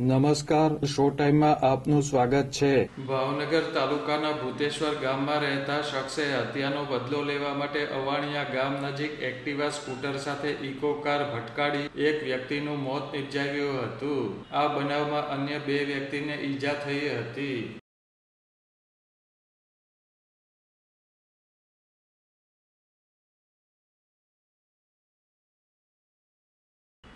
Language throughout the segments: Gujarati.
નમસ્કાર, શો ટાઈમમાં આપનું સ્વાગત છે. ભાવનગર તાલુકાના ભૂતેશ્વર ગામમાં રહેતા શખ્સે હત્યાનો બદલો લેવા માટે અવાણિયા ગામ નજીક એક્ટિવા સ્કૂટર સાથે ઇકો કાર ભટકાડી એક વ્યક્તિનું મોત નિપજાવ્યું હતું. આ બનાવમાં અન્ય 2 વ્યક્તિને ઈજા થઈ હતી.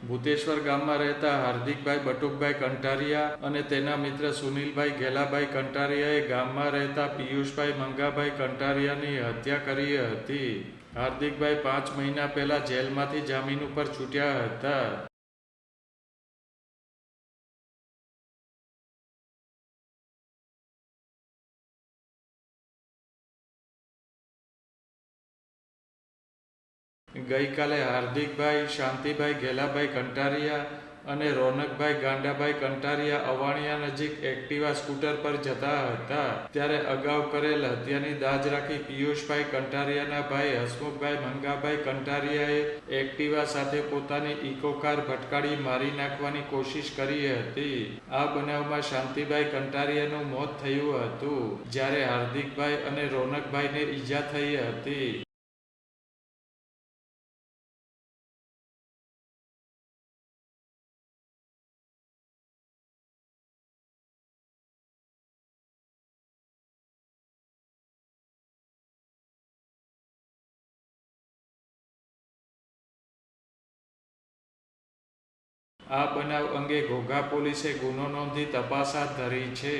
ભૂતેશ્વર ગામમાં રહેતા હાર્દિકભાઈ બટુકભાઈ કંટારિયા અને તેના મિત્ર સુનિલભાઈ ઘેલાભાઈ કંટારિયાએ ગામમાં રહેતા પિયુષભાઈ મંગાભાઈ કંટારિયાની હત્યા કરી હતી. હાર્દિકભાઈ 5 મહિના પહેલા જેલમાંથી જામીન ઉપર છૂટ્યા હતા. ગઈકાલે હાર્દિકભાઈ, શાંતિભાઈ ઘેલાભાઈ કંટારિયા અને રોનકભાઈ ગાંડાભાઈ કંટારિયા અવાણિયા નજીક એક્ટિવા સ્કૂટર પર જતા હતા. ત્યારે અગાઉ કરેલ હત્યાની દાજ રાખી પિયુષભાઈ કંટારિયાના ભાઈ હસમુખભાઈ મંગાભાઈ કંટારિયાએ એક્ટિવા સાથે પોતાની ઇકો કાર ભટકાડી મારી નાખવાની કોશિશ કરી હતી. આ બનાવમાં શાંતિભાઈ કંટારિયાનું મોત થયું હતું, જ્યારે હાર્દિકભાઈ અને રોનકભાઈને ઈજા થઈ હતી. આ બનાવ અંગે ઘોઘા પોલીસે ગુનો નોંધી તપાસ હાથ ધરી છે.